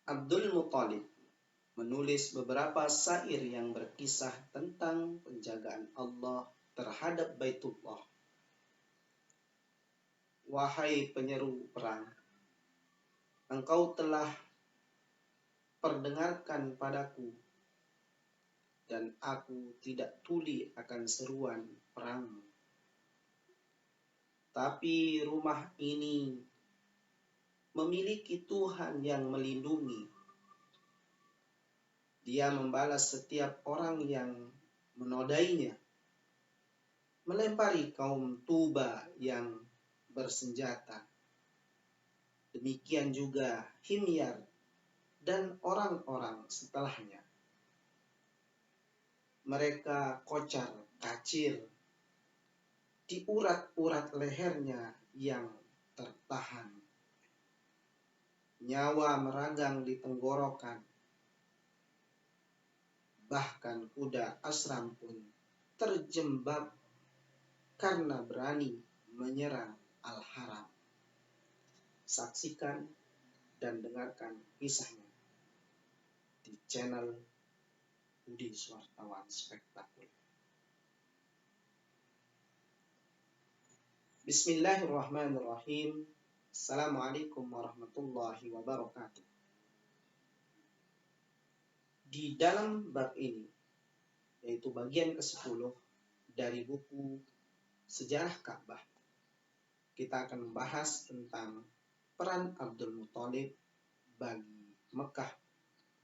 Abdul Muthalib menulis beberapa syair yang berkisah tentang penjagaan Allah terhadap Baitullah. Wahai penyeru perang, engkau telah perdengarkan padaku, dan aku tidak tuli akan seruan perangmu. Tapi rumah ini memiliki Tuhan yang melindungi. Dia membalas setiap orang yang menodainya, melempari kaum Tuba yang bersenjata. Demikian juga Himyar dan orang-orang setelahnya. Mereka kocar kacir di urat-urat lehernya yang tertahan. Nyawa meragang di tenggorokan. Bahkan kuda Asram pun terjembab karena berani menyerang Al-Haram. Saksikan dan dengarkan kisahnya di channel Budi Wartawan Spektakuler. Bismillahirrahmanirrahim. Assalamualaikum warahmatullahi wabarakatuh. Di dalam bab ini, yaitu bagian ke-10 dari buku Sejarah Ka'bah, kita akan membahas tentang peran Abdul Muthalib bagi Mekah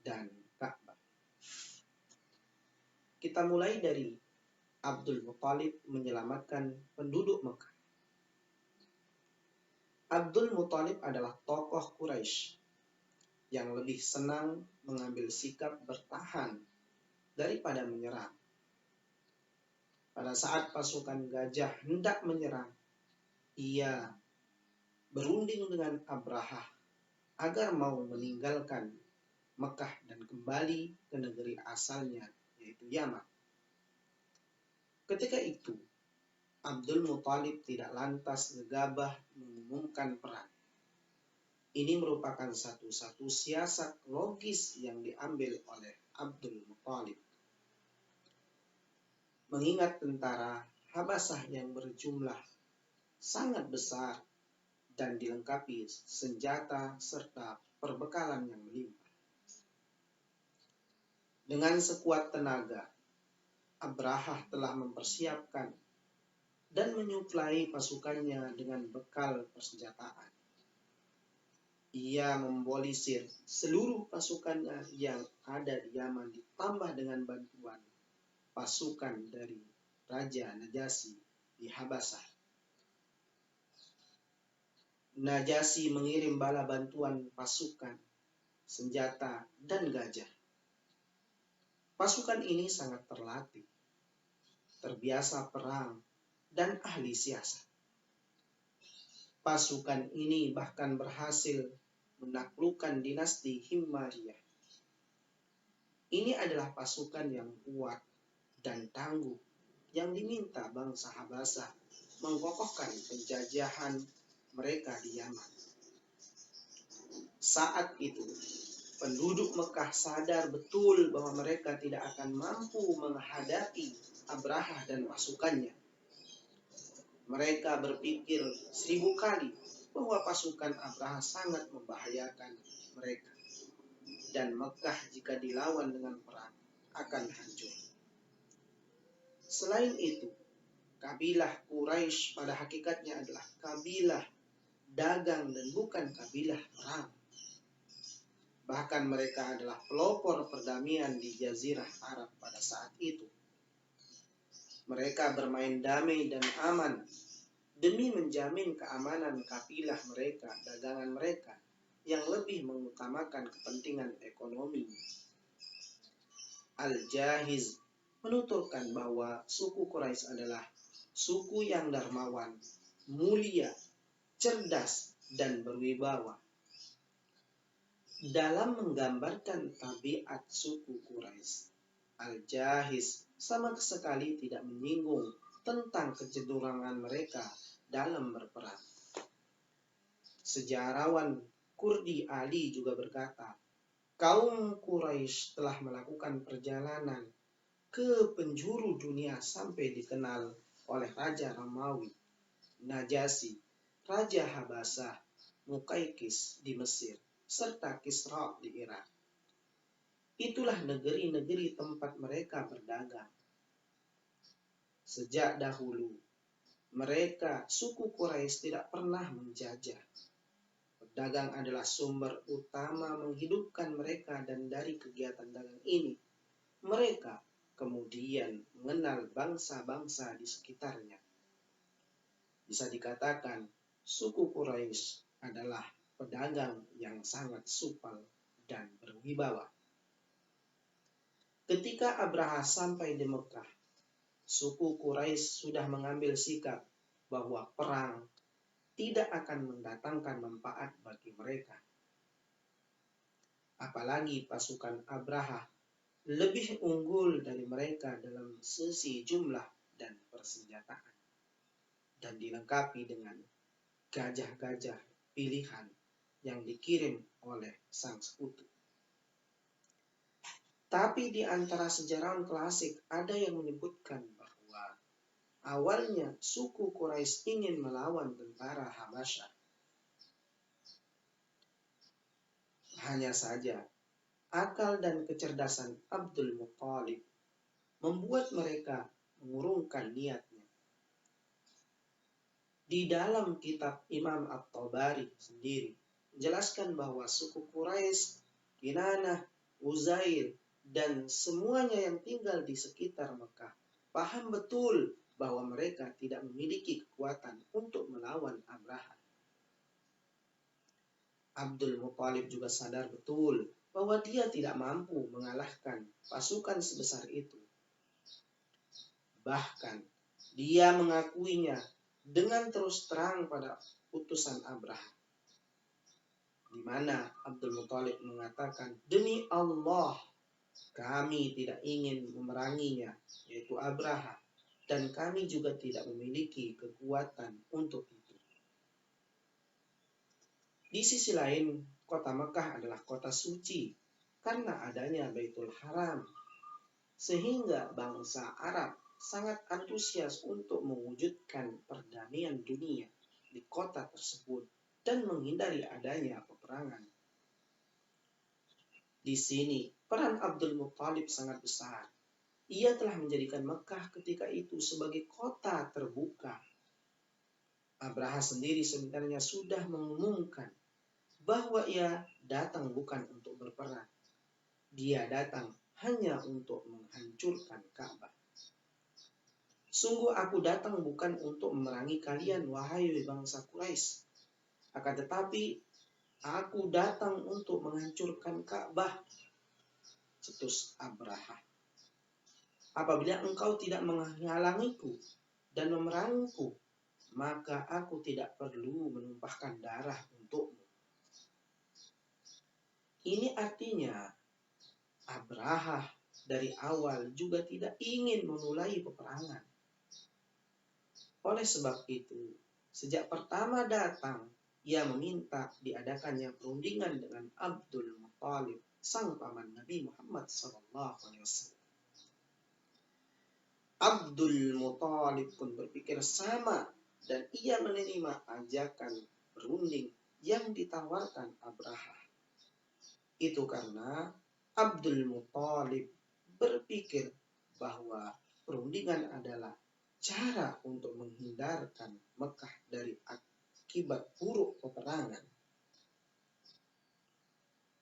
dan Ka'bah. Kita mulai dari Abdul Muthalib menyelamatkan penduduk Mekah. Abdul Muthalib adalah tokoh Quraisy yang lebih senang mengambil sikap bertahan daripada menyerang. Pada saat pasukan gajah hendak menyerang, ia berunding dengan Abrahah agar mau meninggalkan Mekah dan kembali ke negeri asalnya, yaitu Yaman. Ketika itu, Abdul Muthalib tidak lantas gegabah mengumumkan perang. Ini merupakan satu-satu siasat logis yang diambil oleh Abdul Muthalib. Mengingat tentara Habasah yang berjumlah sangat besar dan dilengkapi senjata serta perbekalan yang melimpah. Dengan sekuat tenaga, Abrahah telah mempersiapkan dan menyuplai pasukannya dengan bekal persenjataan. Ia membolisir seluruh pasukannya yang ada di Yaman ditambah dengan bantuan pasukan dari Raja Najasyi di Habasah. Najasyi mengirim bala bantuan pasukan, senjata, dan gajah. Pasukan ini sangat terlatih, terbiasa perang, dan ahli siasat. Pasukan ini bahkan berhasil menaklukkan dinasti Himmariyah. Ini adalah pasukan yang kuat dan tangguh yang diminta bangsa Habasah mengkokohkan penjajahan mereka di Yaman. Saat itu, penduduk Mekah sadar betul bahwa mereka tidak akan mampu menghadapi Abrahah dan pasukannya. Mereka berpikir 1000 kali bahwa pasukan Abrahah sangat membahayakan mereka. Dan Mekah jika dilawan dengan perang akan hancur. Selain itu, kabilah Quraisy pada hakikatnya adalah kabilah dagang dan bukan kabilah perang. Bahkan mereka adalah pelopor perdamaian di Jazirah Arab pada saat itu. Mereka bermain damai dan aman demi menjamin keamanan kabilah mereka, dagangan mereka, yang lebih mengutamakan kepentingan ekonomi. Al-Jahiz menuturkan bahwa suku Quraisy adalah suku yang dermawan, mulia, cerdas, dan berwibawa. Dalam menggambarkan tabiat suku Quraisy, Al-Jahiz sama sekali tidak menyinggung tentang kecenderungan mereka dalam berperang. Sejarawan Kurdi Ali juga berkata kaum Quraisy telah melakukan perjalanan ke penjuru dunia sampai dikenal oleh Raja Romawi, Najasyi, Raja Habasah, Mukaikis di Mesir, serta Kisra di Irak. Itulah negeri-negeri tempat mereka berdagang. Sejak dahulu, mereka, suku Quraisy, tidak pernah menjajah. Pedagang adalah sumber utama menghidupkan mereka, dan dari kegiatan dagang ini, mereka kemudian mengenal bangsa-bangsa di sekitarnya. Bisa dikatakan, suku Quraisy adalah pedagang yang sangat supel dan berwibawa. Ketika Abraha sampai di Mekah, suku Quraisy sudah mengambil sikap bahwa perang tidak akan mendatangkan manfaat bagi mereka. Apalagi pasukan Abraha lebih unggul dari mereka dalam sisi jumlah dan persenjataan, dan dilengkapi dengan gajah-gajah pilihan yang dikirim oleh sang sekutu. Tapi di antara sejarawan klasik ada yang menyebutkan bahwa awalnya suku Quraisy ingin melawan tentara Habasyah. Hanya saja akal dan kecerdasan Abdul Muthalib membuat mereka mengurungkan niatnya. Di dalam kitab Imam At-Tabari sendiri menjelaskan bahwa suku Quraisy, Kinanah, Uzair, dan semuanya yang tinggal di sekitar Mekah paham betul bahwa mereka tidak memiliki kekuatan untuk melawan Abraha. Abdul Muthalib juga sadar betul bahwa dia tidak mampu mengalahkan pasukan sebesar itu. Bahkan dia mengakuinya dengan terus terang pada utusan Abraha, di mana Abdul Muthalib mengatakan, "Demi Allah, kami tidak ingin memeranginya," yaitu Abraha, "dan kami juga tidak memiliki kekuatan untuk itu." Di sisi lain, kota Mekah adalah kota suci karena adanya Baitul Haram, sehingga bangsa Arab sangat antusias untuk mewujudkan perdamaian dunia di kota tersebut dan menghindari adanya peperangan. Di sini, peran Abdul Muthalib sangat besar. Ia telah menjadikan Mekah ketika itu sebagai kota terbuka. Abraha sendiri sebenarnya sudah mengumumkan bahwa ia datang bukan untuk berperang. Dia datang hanya untuk menghancurkan Ka'bah. "Sungguh aku datang bukan untuk memerangi kalian, wahai bangsa Quraisy. Akan tetapi aku datang untuk menghancurkan Ka'bah," cetus Abraha. "Apabila engkau tidak menghalangiku dan memerangiku, maka aku tidak perlu menumpahkan darah untukmu." Ini artinya Abraha dari awal juga tidak ingin memulai peperangan. Oleh sebab itu, sejak pertama datang, ia meminta diadakannya perundingan dengan Abdul Muthalib, sang paman Nabi Muhammad SAW. Abdul Muthalib pun berpikir sama, dan ia menerima ajakan berunding yang ditawarkan Abraha. Itu karena Abdul Muthalib berpikir bahwa perundingan adalah cara untuk menghindarkan Mekah dari akibat buruk peperangan.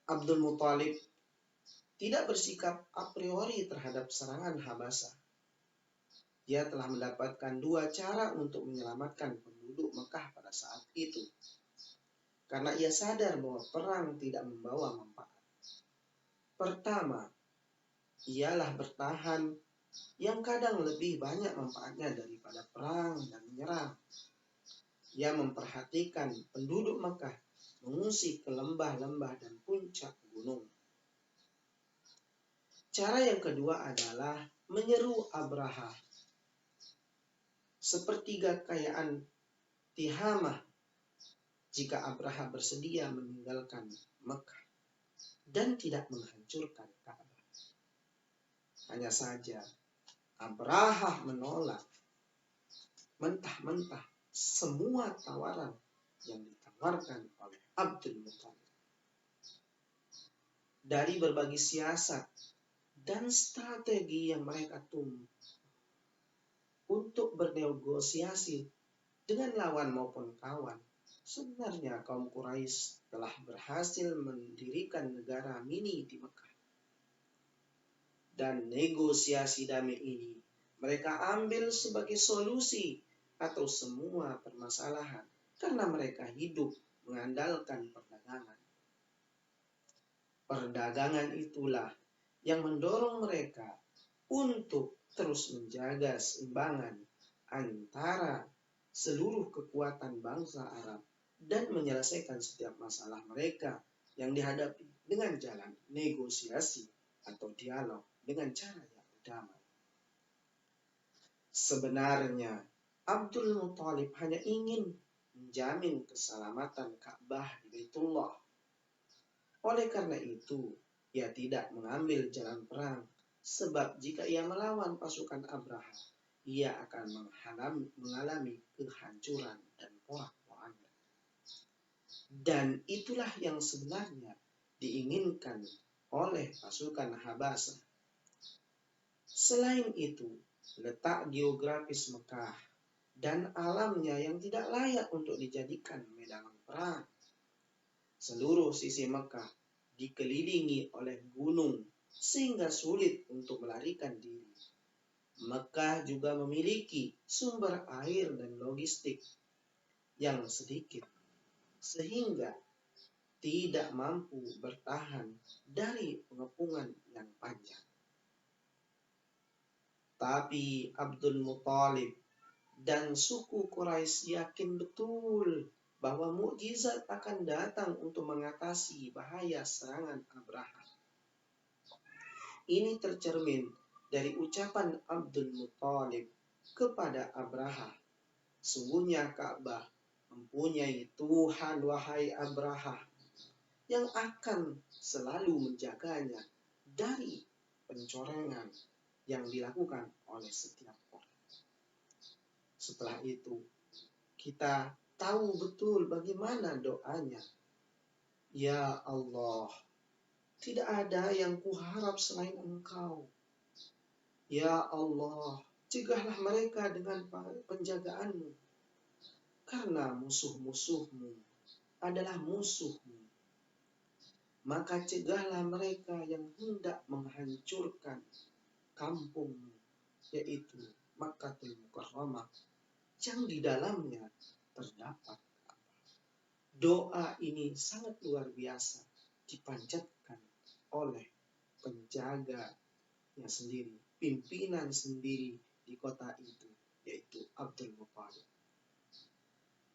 Abdul Muthalib tidak bersikap a priori terhadap serangan Habasah. Dia telah mendapatkan dua cara untuk menyelamatkan penduduk Mekah pada saat itu, karena ia sadar bahwa perang tidak membawa manfaat. Pertama, ialah bertahan, yang kadang lebih banyak manfaatnya daripada perang dan menyerang. Ia memperhatikan penduduk Mekah mengungsi ke lembah-lembah dan puncak gunung. Cara yang kedua adalah menyeru Abraha. Sepertiga kekayaan Tihamah jika Abraha bersedia meninggalkan Mekah. dan tidak menghancurkan Ka'bah. Hanya saja Abraha menolak mentah-mentah semua tawaran yang ditawarkan oleh Abdul Muthalib. Dari berbagai siasat dan strategi yang mereka tempuh untuk bernegosiasi dengan lawan maupun kawan, sebenarnya kaum Quraisy telah berhasil mendirikan negara mini di Mekah. Dan negosiasi damai ini mereka ambil sebagai solusi atau semua permasalahan karena mereka hidup mengandalkan perdagangan. Perdagangan itulah yang mendorong mereka untuk terus menjaga keseimbangan antara seluruh kekuatan bangsa Arab dan menyelesaikan setiap masalah mereka yang dihadapi dengan jalan negosiasi atau dialog dengan cara yang damai. Sebenarnya Abdul Muthalib hanya ingin menjamin keselamatan Ka'bah di Baitullah. Oleh karena itu, ia tidak mengambil jalan perang, sebab jika ia melawan pasukan Abraha, ia akan mengalami kehancuran dan porak-poranda. Dan itulah yang sebenarnya diinginkan oleh pasukan Habasah. Selain itu, letak geografis Mekah dan alamnya yang tidak layak untuk dijadikan medan perang. Seluruh sisi Mekah dikelilingi oleh gunung sehingga sulit untuk melarikan diri. Mekah juga memiliki sumber air dan logistik yang sedikit, sehingga tidak mampu bertahan dari pengepungan yang panjang. Tapi Abdul Muthalib dan suku Quraisy yakin betul bahwa mukjizat akan datang untuk mengatasi bahaya serangan Abraha. Ini tercermin dari ucapan Abdul Muthalib kepada Abraha. Sungguhnya Ka'bah mempunyai Tuhan, wahai Abraha, yang akan selalu menjaganya dari pencorengan yang dilakukan oleh setiap orang. Setelah itu, kita tahu betul bagaimana doanya. Ya Allah, tidak ada yang kuharap selain Engkau. Ya Allah, cegahlah mereka dengan penjagaanmu, karena musuh-musuhmu adalah musuhmu. Maka cegahlah mereka yang hendak menghancurkan kampungmu, yaitu Makkahul Mukarramah, yang di dalamnya terdapat Ka'bah. Doa ini sangat luar biasa dipanjatkan oleh penjaganya sendiri, pimpinan sendiri di kota itu, yaitu Abdul Muthalib.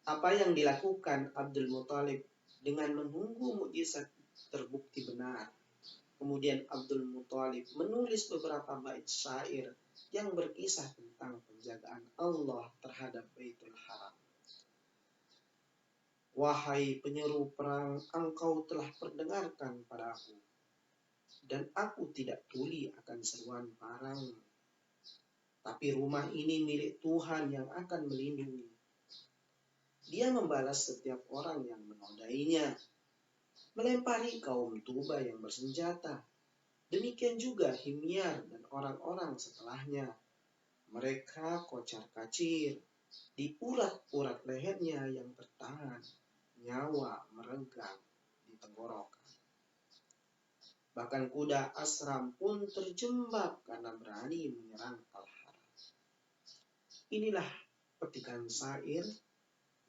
Apa yang dilakukan Abdul Muthalib dengan menunggu mukjizat terbukti benar. Kemudian Abdul Muthalib menulis beberapa bait syair yang berkisah tentang penjagaan Allah terhadap Baitul Haram. Wahai penyeru perang, engkau telah perdengarkan padaku, dan aku tidak tuli akan seruan parang. Tapi rumah ini milik Tuhan yang akan melindungi. Dia membalas setiap orang yang menodainya, melempari kaum Tuba yang bersenjata. Demikian juga Himyar dan orang-orang setelahnya. Mereka kocar-kacir, diurat-urat lehernya yang bertahan, nyawa meregang di tenggorokan. Bahkan kuda Asram pun terjebak karena berani menyerang Al-Haram. Inilah petikan syair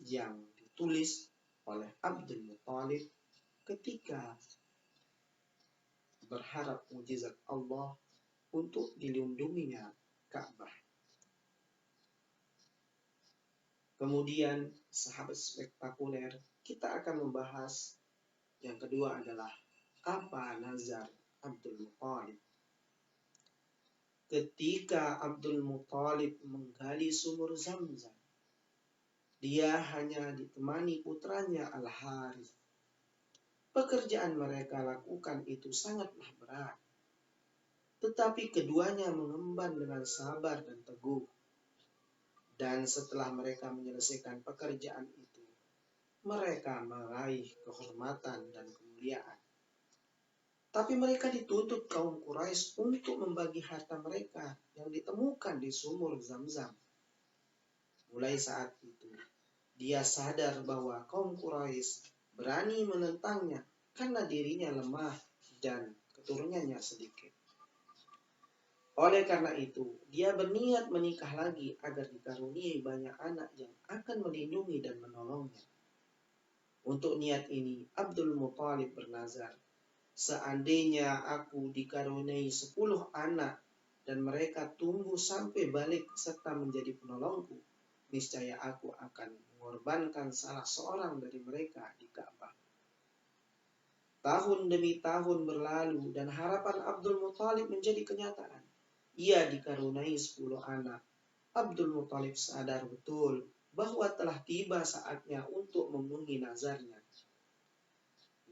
yang ditulis oleh Abdul Muthalib ketika berharap mukjizat Allah untuk dilindunginya Ka'bah. Kemudian sahabat spektakuler, kita akan membahas yang kedua adalah apa nazar Abdul Muthalib. Ketika Abdul Muthalib menggali sumur Zamzam, dia hanya ditemani putranya Al-Harith. Pekerjaan mereka lakukan itu sangatlah berat. Tetapi keduanya mengemban dengan sabar dan teguh. Dan setelah mereka menyelesaikan pekerjaan itu, mereka meraih kehormatan dan kemuliaan. Tapi mereka dituntut kaum Quraisy untuk membagi harta mereka yang ditemukan di sumur Zam-Zam. Mulai saat itu, dia sadar bahwa kaum Quraisy berani menentangnya karena dirinya lemah dan keturunannya sedikit. Oleh karena itu, dia berniat menikah lagi agar dikaruniai banyak anak yang akan melindungi dan menolongnya. Untuk niat ini, Abdul Muthalib bernazar, seandainya aku dikaruniai 10 anak dan mereka tumbuh sampai balik serta menjadi penolongku, niscaya aku akan mengorbankan salah seorang dari mereka di Ka'bah. Tahun demi tahun berlalu dan harapan Abdul Muthalib menjadi kenyataan. Ia dikaruniai 10 anak. Abdul Muthalib sadar betul bahwa telah tiba saatnya untuk memenuhi nazarnya.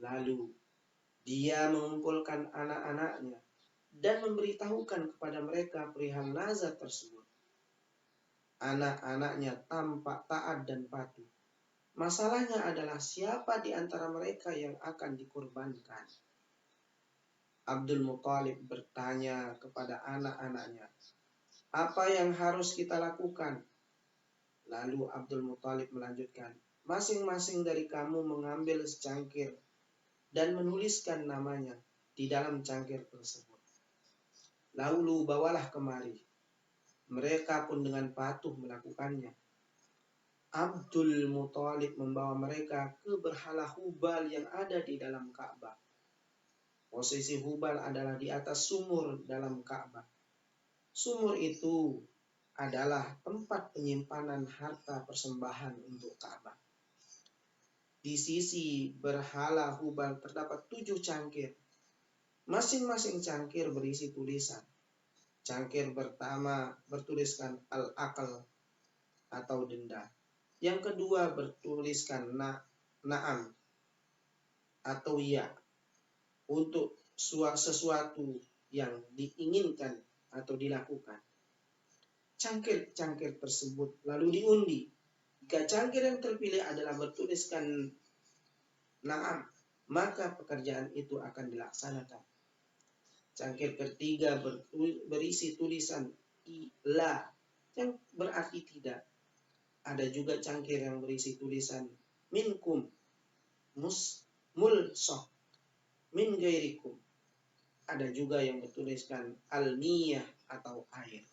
Lalu, dia mengumpulkan anak-anaknya dan memberitahukan kepada mereka perihal nazar tersebut. Anak-anaknya tampak taat dan patuh. Masalahnya adalah siapa di antara mereka yang akan dikorbankan. Abdul Muthalib bertanya kepada anak-anaknya, apa yang harus kita lakukan? Lalu Abdul Muthalib melanjutkan, masing-masing dari kamu mengambil secangkir dan menuliskan namanya di dalam cangkir tersebut. Lalu bawalah kemari. Mereka pun dengan patuh melakukannya. Abdul Muthalib membawa mereka ke berhala Hubal yang ada di dalam Ka'bah. Posisi Hubal adalah di atas sumur dalam Ka'bah. Sumur itu adalah tempat penyimpanan harta persembahan untuk Ka'bah. Di sisi berhala Hubal terdapat 7 cangkir. Masing-masing cangkir berisi tulisan. Cangkir pertama bertuliskan al-aql atau denda. Yang kedua bertuliskan na'am atau ya untuk sesuatu yang diinginkan atau dilakukan. Cangkir-cangkir tersebut lalu diundi. Jika cangkir yang terpilih adalah bertuliskan na'am, maka pekerjaan itu akan dilaksanakan. Cangkir ketiga berisi tulisan la yang berarti tidak. Ada juga cangkir yang berisi tulisan minkum mulsoh min gairikum. Ada juga yang bertuliskan al-niyah atau air.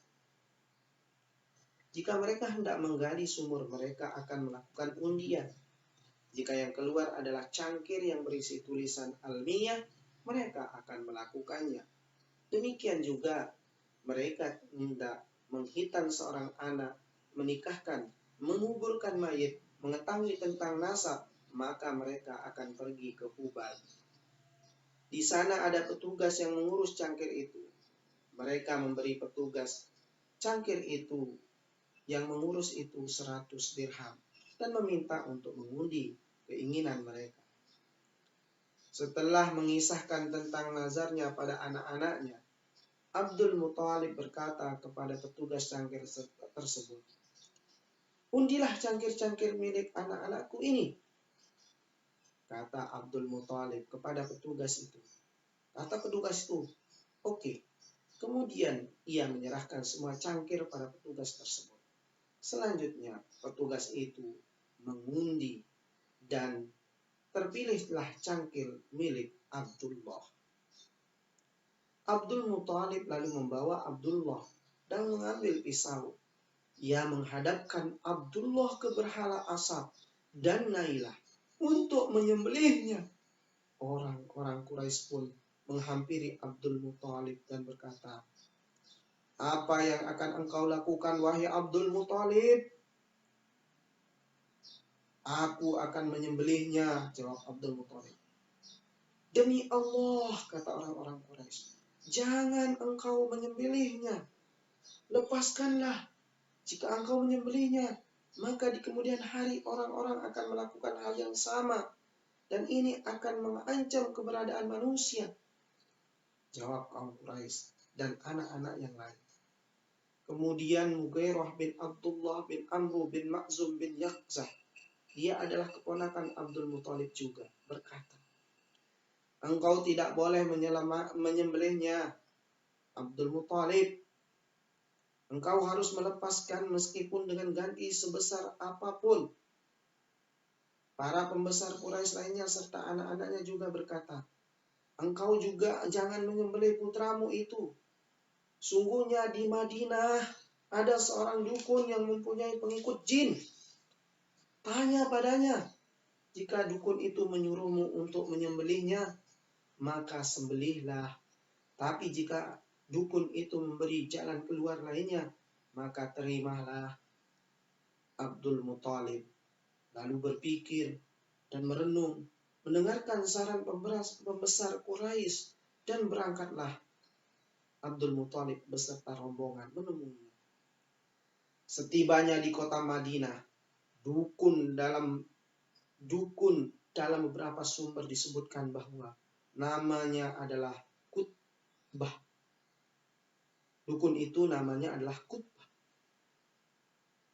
Jika mereka hendak menggali sumur, mereka akan melakukan undian. Jika yang keluar adalah cangkir yang berisi tulisan al-niyah, mereka akan melakukannya. Demikian juga mereka hendak menghitan seorang anak, menikahkan, menguburkan mayit, mengetahui tentang nasab, maka mereka akan pergi ke Hubal. Di sana ada petugas yang mengurus cangkir itu. Mereka memberi petugas cangkir itu yang mengurus itu 100 dirham dan meminta untuk mengundi keinginan mereka. Setelah mengisahkan tentang nazarnya pada anak-anaknya, Abdul Muthalib berkata kepada petugas cangkir tersebut, undilah cangkir-cangkir milik anak-anakku ini. Kata Abdul Muthalib kepada petugas itu. Kata petugas itu, oke. Kemudian ia menyerahkan semua cangkir pada petugas tersebut. Selanjutnya petugas itu mengundi dan terpilihlah cangkir milik Abdullah. Abdul Muthalib lalu membawa Abdullah dan mengambil pisau. Ia menghadapkan Abdullah ke berhala Asad dan Nailah untuk menyembelihnya. Orang-orang Quraisy pun menghampiri Abdul Muthalib dan berkata, apa yang akan engkau lakukan wahai Abdul Muthalib? Aku akan menyembelihnya, jawab Abdul Muthalib. Demi Allah, kata orang-orang Quraisy, jangan engkau menyembelihnya. Lepaskanlah. Jika engkau menyembelihnya, maka di kemudian hari orang-orang akan melakukan hal yang sama. dan ini akan mengancam keberadaan manusia. Jawab kaum Quraisy dan anak-anak yang lain. Kemudian Mughairah bin Abdullah bin Amru bin Makhzum bin Yaqzah, dia adalah keponakan Abdul Muthalib juga, berkata, engkau tidak boleh menyembelihnya, Abdul Muthalib. Engkau harus melepaskan meskipun dengan ganti sebesar apapun. Para pembesar Quraisy lainnya serta anak-anaknya juga berkata, engkau juga jangan menyembelih putramu itu. Sungguhnya di Madinah ada seorang dukun yang mempunyai pengikut jin. Tanya padanya, jika dukun itu menyuruhmu untuk menyembelihnya, maka sembelihlah. Tapi jika dukun itu memberi jalan keluar lainnya, maka terimalah. Abdul Muthalib lalu berpikir dan merenung, mendengarkan saran pembesar Quraisy, dan berangkatlah Abdul Muthalib beserta rombongan menemuinya. Setibanya di kota Madinah, dukun dalam beberapa sumber disebutkan bahwa namanya adalah Qutbah. Dukun itu namanya adalah Qutbah.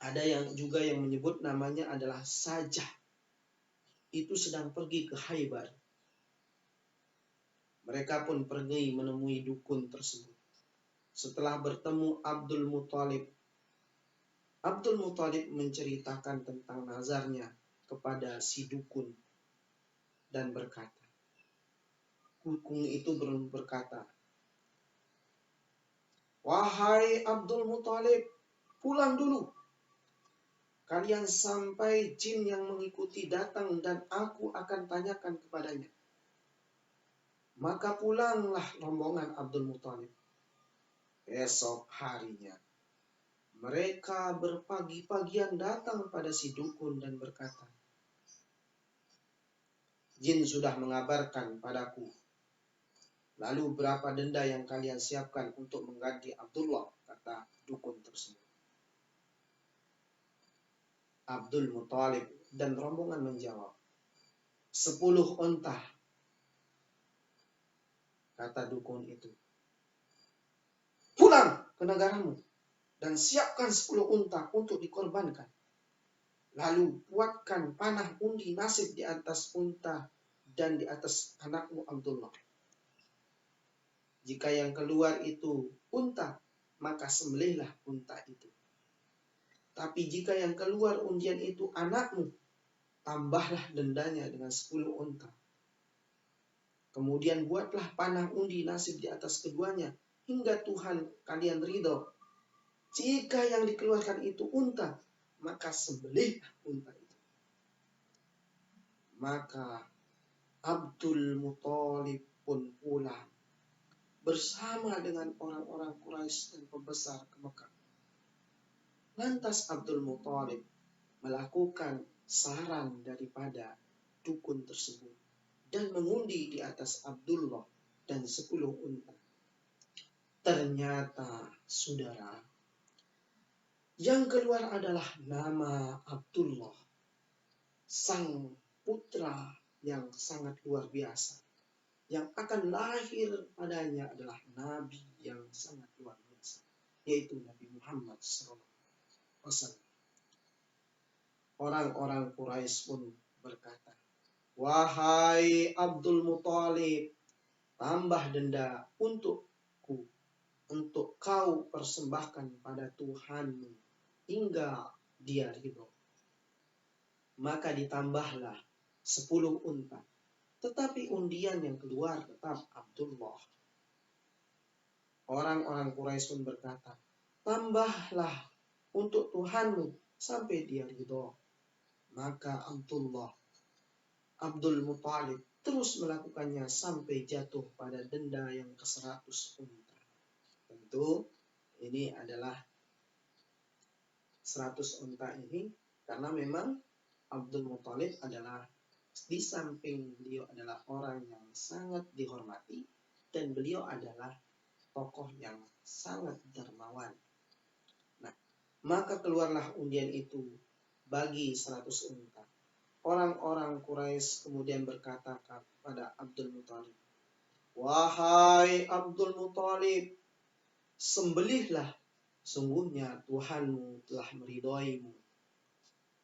Ada yang juga yang menyebut namanya adalah Sajah. Itu sedang pergi ke Khaybar. Mereka pun pergi menemui dukun tersebut. Setelah bertemu Abdul Muthalib menceritakan tentang nazarnya kepada si dukun dan berkata, dukun itu berkata, wahai Abdul Muthalib, pulang dulu. Kalian sampai jin yang mengikuti datang dan aku akan tanyakan kepadanya. Maka pulanglah rombongan Abdul Muthalib. Esok harinya, mereka berpagi-pagian datang pada si dukun dan berkata, jin sudah mengabarkan padaku. Lalu berapa denda yang kalian siapkan untuk mengganti Abdullah, kata dukun tersebut. Abdul Muthalib dan rombongan menjawab, 10 unta, kata dukun itu. Pulang ke negaramu dan siapkan 10 unta untuk dikorbankan. Lalu buatkan panah undi nasib di atas unta dan di atas anakmu Abdullah. Jika yang keluar itu unta, maka sembelihlah unta itu. Tapi jika yang keluar undian itu anakmu, tambahlah dendanya dengan 10 unta. Kemudian buatlah panah undi nasib di atas keduanya, hingga Tuhan kalian ridho. Jika yang dikeluarkan itu unta, maka sembelihlah unta itu. Maka Abdul Muthalib pun pulang bersama dengan orang-orang Quraisy dan pembesar ke Mekah. Lantas Abdul Muthalib melakukan saran daripada dukun tersebut dan mengundi di atas Abdullah dan 10 unta. Ternyata, saudara, yang keluar adalah nama Abdullah, sang putra yang sangat luar biasa. Yang akan lahir padanya adalah Nabi yang sangat luar biasa, yaitu Nabi Muhammad SAW. Orang-orang Quraisy pun berkata, wahai Abdul Muthalib, tambah denda untuk kau persembahkan pada Tuhanmu hingga dia ridho. Maka ditambahlah 10 unta. Tetapi undian yang keluar tetap Abdullah. Orang-orang Quraisy pun berkata, tambahlah untuk Tuhanmu sampai dia ridho. Maka Abdul Muthalib terus melakukannya sampai jatuh pada denda yang ke-100 unta. Tentu ini adalah 100 unta ini karena memang Abdul Muthalib adalah di samping beliau adalah orang yang sangat dihormati dan beliau adalah tokoh yang sangat dermawan. Nah, maka keluarlah undian itu bagi 100 unta. orang-orang Quraisy kemudian berkata kepada Abdul Muthalib, "Wahai Abdul Muthalib, sembelihlah, sungguhnya Tuhanmu telah meridhoimu.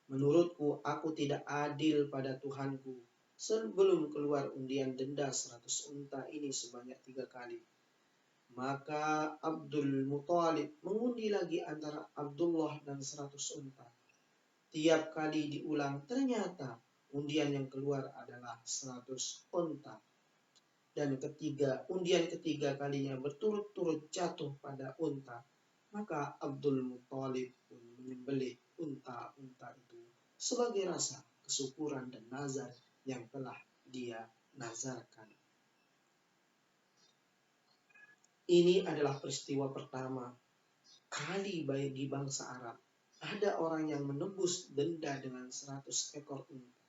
Menurutku, aku tidak adil pada Tuhanku sebelum keluar undian denda 100 unta ini sebanyak 3 kali." Maka Abdul Muthalib mengundi lagi antara Abdullah dan 100 unta. Tiap kali diulang, ternyata undian yang keluar adalah 100 unta. Dan undian ketiga kalinya berturut-turut jatuh pada unta. Maka Abdul Muthalib pun menyembelih unta-unta itu sebagai rasa kesyukuran dan nazar yang telah dia nazarkan. Ini adalah peristiwa pertama kali bagi bangsa Arab ada orang yang menebus denda dengan 100 ekor unta.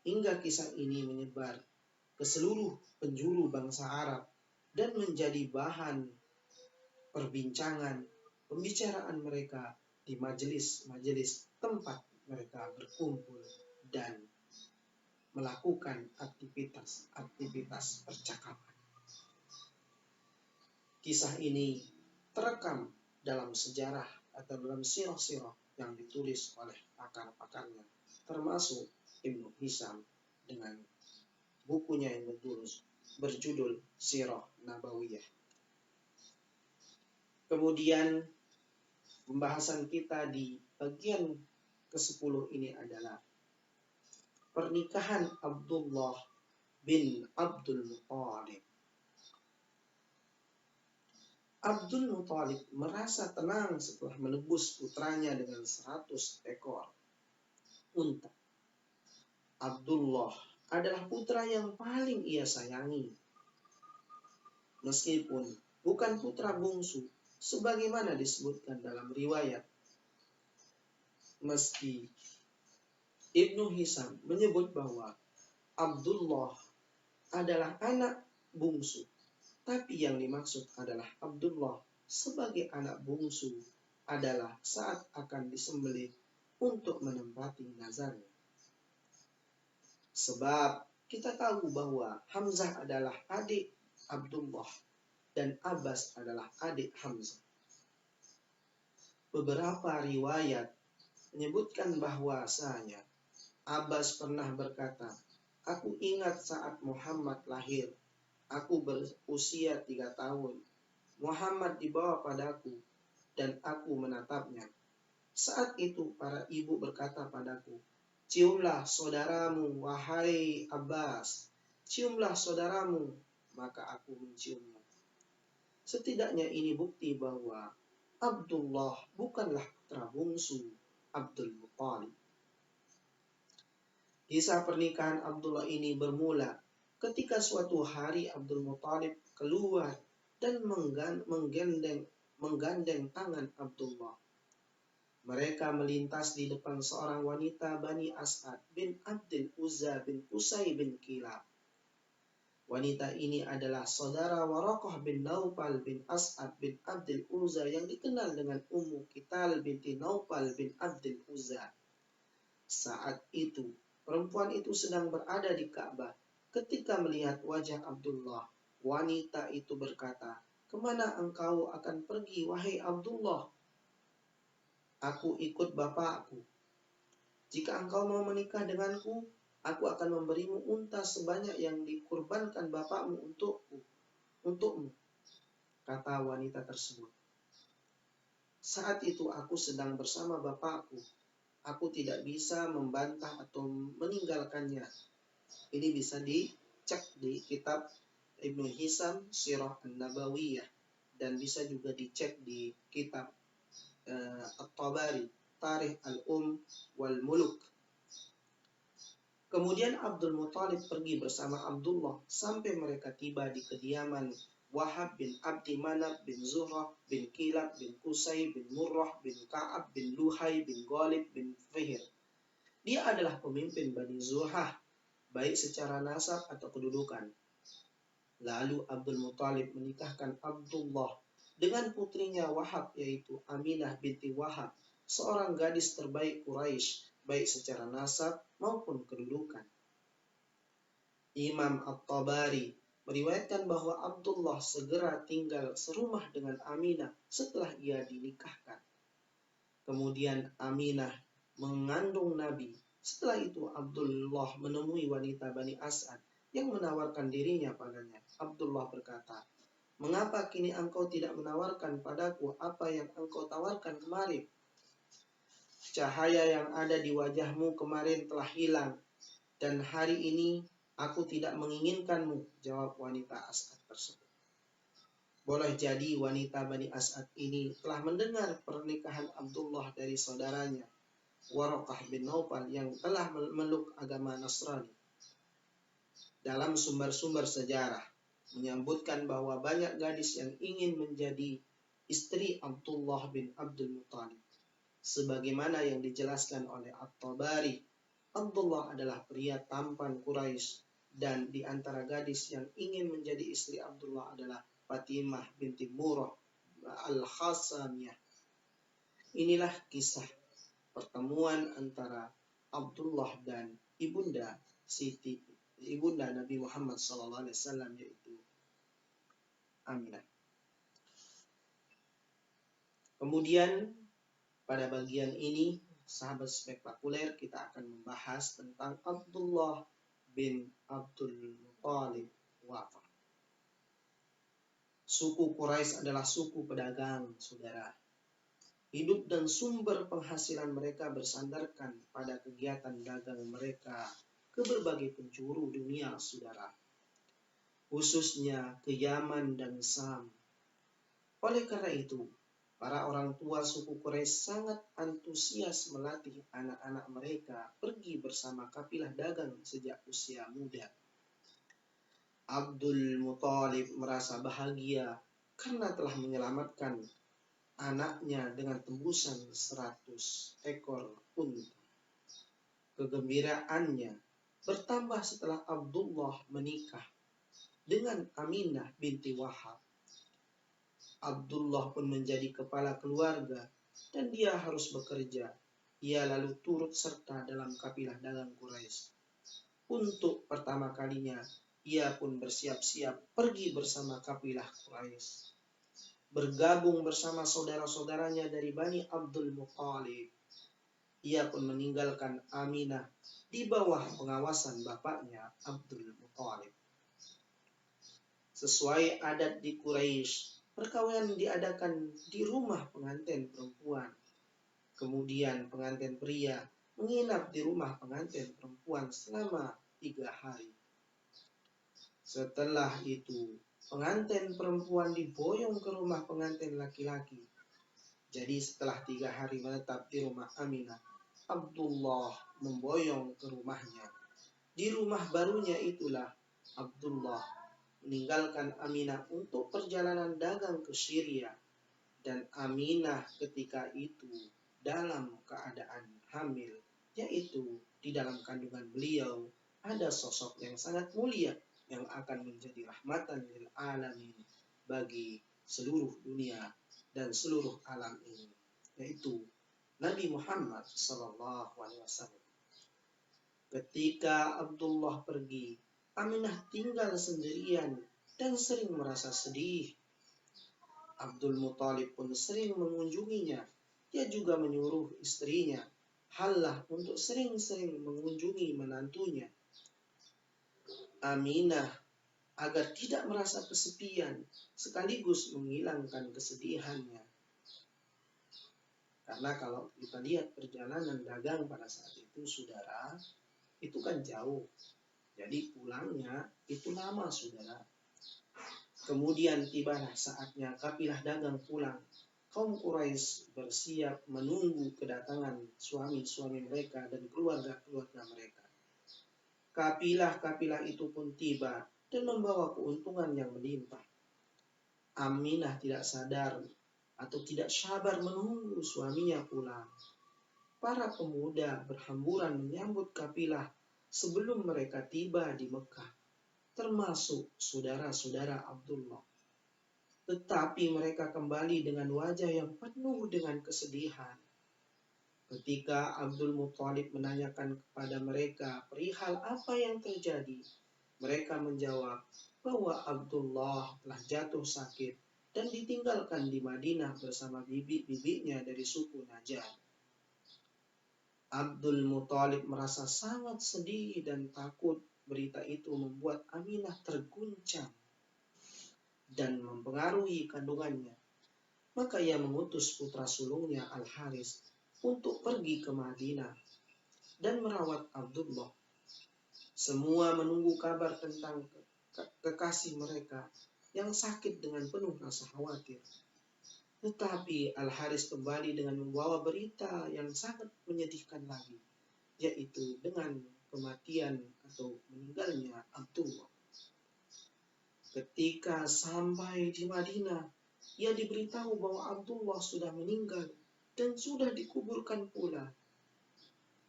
Hingga kisah ini menyebar ke seluruh penjuru bangsa Arab dan menjadi bahan perbincangan, pembicaraan mereka di majelis-majelis tempat mereka berkumpul dan melakukan aktivitas percakapan. Kisah ini terekam dalam sejarah atau dalam sirah-sirah yang ditulis oleh pakar-pakarnya, termasuk Ibnu Hisham dengan bukunya yang berjudul Sirah Nabawiyah. Kemudian pembahasan kita di bagian ke-10 ini adalah pernikahan Abdullah bin Abdul Muthalib. Abdul Muthalib merasa tenang setelah menebus putranya dengan 100 ekor unta. Abdullah adalah putra yang paling ia sayangi. Meskipun bukan putra bungsu, sebagaimana disebutkan dalam riwayat. Meski Ibnu Hisham menyebut bahwa Abdullah adalah anak bungsu, tapi yang dimaksud adalah Abdullah sebagai anak bungsu adalah saat akan disembelih untuk menempati nazarnya. Sebab kita tahu bahwa Hamzah adalah adik Abdullah dan Abbas adalah adik Hamzah. Beberapa riwayat menyebutkan bahwasanya Abbas pernah berkata, "Aku ingat saat Muhammad lahir, aku berusia 3 tahun. Muhammad dibawa padaku dan aku menatapnya. Saat itu para ibu berkata padaku, 'Ciumlah saudaramu, wahai Abbas. Ciumlah saudaramu.' Maka aku menciumnya." Setidaknya ini bukti bahwa Abdullah bukanlah putra bungsu Abdul Muthalib. Kisah pernikahan Abdullah ini bermula ketika suatu hari Abdul Muthalib keluar dan menggandeng tangan Abdullah. Mereka melintas di depan seorang wanita Bani As'ad bin Abdul Uzza bin Qusay bin Kilab. Wanita ini adalah saudara Waraqah bin Naufal bin As'ad bin Abdul Uzza yang dikenal dengan Ummu Qital binti Naufal bin Abdul Uzza. Saat itu, perempuan itu sedang berada di Ka'bah. Ketika melihat wajah Abdullah, wanita itu berkata, "Kemana engkau akan pergi, wahai Abdullah?" "Aku ikut bapakku. Jika engkau mau menikah denganku, aku akan memberimu unta sebanyak yang dikurbankan bapakmu untukmu," kata wanita tersebut. "Saat itu aku sedang bersama bapakku. Aku tidak bisa membantah atau meninggalkannya." Ini bisa dicek di kitab Ibnu Hisham Sirah An-Nabawiyah dan bisa juga dicek di kitab At-Tabari Tarikh Al-Um wal Muluk. Kemudian Abdul Muthalib pergi bersama Abdullah sampai mereka tiba di kediaman Wahab bin Abdi Manaf bin Zuhrah bin Kilab bin Qusay bin Murrah bin Ka'ab bin Luhai bin Ghalib bin Fihr. Dia adalah pemimpin Bani Zuhrah, baik secara nasab atau kedudukan. Lalu Abdul Muthalib menikahkan Abdullah dengan putrinya Wahab, yaitu Aminah binti Wahab, seorang gadis terbaik Quraisy, baik secara nasab maupun kedudukan. Imam At-Tabari meriwayatkan bahwa Abdullah segera tinggal serumah dengan Aminah setelah ia dinikahkan. Kemudian Aminah mengandung Nabi. Setelah itu Abdullah menemui wanita Bani As'ad yang menawarkan dirinya padanya. Abdullah berkata, "Mengapa kini engkau tidak menawarkan padaku apa yang engkau tawarkan kemarin? Cahaya yang ada di wajahmu kemarin telah hilang, dan hari ini aku tidak menginginkanmu," jawab wanita As'ad tersebut. Boleh jadi wanita Bani As'ad ini telah mendengar pernikahan Abdullah dari saudaranya, Waraqah bin Naufal, yang telah memeluk agama Nasrani. Dalam sumber-sumber sejarah menyebutkan bahwa banyak gadis yang ingin menjadi istri Abdullah bin Abdul Muttalib. Sebagaimana yang dijelaskan oleh At-Tabari, Abdullah adalah pria tampan Quraisy, dan di antara gadis yang ingin menjadi istri Abdullah adalah Fatimah binti Murrah al-Khasamiyah. Inilah kisah pertemuan antara Abdullah dan ibunda Nabi Muhammad SAW, yaitu Aminah. Kemudian pada bagian ini, sahabat spektakuler, kita akan membahas tentang Abdullah bin Abdul Muttalib wafat. Suku Quraisy adalah suku pedagang, saudara. Hidup dan sumber penghasilan mereka bersandarkan pada kegiatan dagang mereka ke berbagai penjuru dunia, saudara. Khususnya ke Yaman dan Sam. Oleh karena itu, para orang tua suku Quraisy sangat antusias melatih anak-anak mereka pergi bersama kafilah dagang sejak usia muda. Abdul Muttalib merasa bahagia karena telah menyelamatkan anaknya dengan tembusan 100 ekor unta. Kegembiraannya bertambah setelah Abdullah menikah dengan Aminah binti Wahab. Abdullah pun menjadi kepala keluarga dan dia harus bekerja. Ia lalu turut serta dalam kafilah dagang Quraisy. Untuk pertama kalinya, ia pun bersiap-siap pergi bersama kafilah Quraisy, bergabung bersama saudara-saudaranya dari Bani Abdul Muttalib. Ia pun meninggalkan Aminah di bawah pengawasan bapaknya Abdul Muttalib. Sesuai adat di Quraisy, perkawinan diadakan di rumah pengantin perempuan. Kemudian pengantin pria menginap di rumah pengantin perempuan selama 3 hari. Setelah itu, pengantin perempuan diboyong ke rumah pengantin laki-laki. Jadi setelah 3 hari menetap di rumah Aminah, Abdullah memboyong ke rumahnya. Di rumah barunya itulah Abdullah meninggalkan Aminah untuk perjalanan dagang ke Syria. Dan Aminah ketika itu dalam keadaan hamil, yaitu di dalam kandungan beliau ada sosok yang sangat mulia yang akan menjadi rahmatan lil alamin bagi seluruh dunia dan seluruh alam ini, yaitu Nabi Muhammad SAW. Ketika Abdullah pergi, Aminah tinggal sendirian dan sering merasa sedih. Abdul Muttalib pun sering mengunjunginya. Dia juga menyuruh istrinya, Hallah, untuk sering-sering mengunjungi menantunya Aminah agar tidak merasa kesepian, sekaligus menghilangkan kesedihannya. Karena kalau kita lihat perjalanan dagang pada saat itu, saudara, itu kan jauh. Jadi pulangnya itu lama, saudara. Kemudian tibalah saatnya kafilah dagang pulang. Kaum Quraisy bersiap menunggu kedatangan suami-suami mereka dan keluarga-keluarga mereka. Kafilah-kafilah itu pun tiba dan membawa keuntungan yang melimpah. Aminah tidak sadar atau tidak sabar menunggu suaminya pulang. Para pemuda berhamburan menyambut kafilah sebelum mereka tiba di Mekah, termasuk saudara-saudara Abdullah. Tetapi mereka kembali dengan wajah yang penuh dengan kesedihan. Ketika Abdul Muthalib menanyakan kepada mereka perihal apa yang terjadi, mereka menjawab bahwa Abdullah telah jatuh sakit dan ditinggalkan di Madinah bersama bibi-bibinya dari suku Najjar. Abdul Muthalib merasa sangat sedih dan takut. Berita itu membuat Aminah terguncang dan mempengaruhi kandungannya. Maka ia mengutus putra sulungnya Al-Haris untuk pergi ke Madinah dan merawat Abdullah. Semua menunggu kabar tentang kekasih mereka yang sakit dengan penuh rasa khawatir. Tetapi Al-Haris kembali dengan membawa berita yang sangat menyedihkan lagi, yaitu dengan kematian atau meninggalnya Abdullah. Ketika sampai di Madinah, ia diberitahu bahwa Abdullah sudah meninggal dan sudah dikuburkan pula.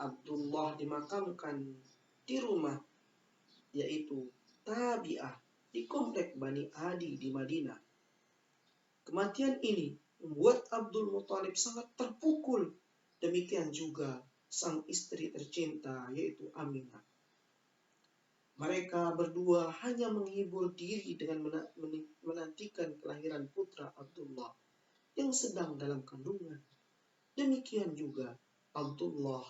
Abdullah dimakamkan di rumah, yaitu Tabi'ah, di komplek Bani Adi di Madinah. Kematian ini membuat Abdul Muthalib sangat terpukul. Demikian juga sang istri tercinta, yaitu Aminah. Mereka berdua hanya menghibur diri dengan menantikan kelahiran putra Abdullah yang sedang dalam kandungan. Demikian juga Abdullah,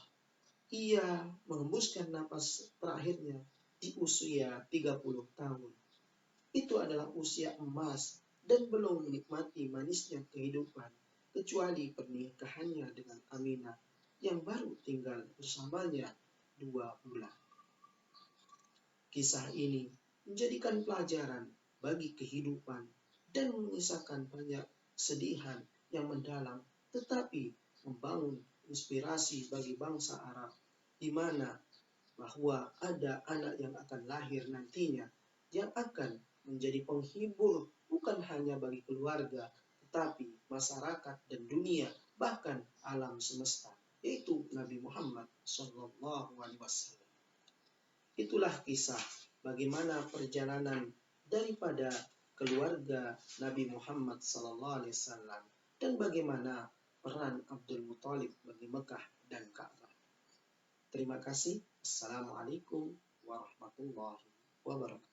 ia menghembuskan napas terakhirnya di usia 30 tahun. Itu adalah usia emas dan belum menikmati manisnya kehidupan, kecuali pernikahannya dengan Aminah yang baru tinggal bersamanya 2 bulan. Kisah ini menjadikan pelajaran bagi kehidupan dan menyisakan banyak kesedihan yang mendalam, tetapi membangun inspirasi bagi bangsa Arab, di mana bahwa ada anak yang akan lahir nantinya yang akan menjadi penghibur bukan hanya bagi keluarga, tetapi masyarakat dan dunia, bahkan alam semesta, yaitu Nabi Muhammad SAW. Itulah kisah bagaimana perjalanan daripada keluarga Nabi Muhammad SAW dan bagaimana peran Abdul Muthalib bagi Mekah dan Ka'bah. Terima kasih. Assalamualaikum warahmatullahi wabarakatuh.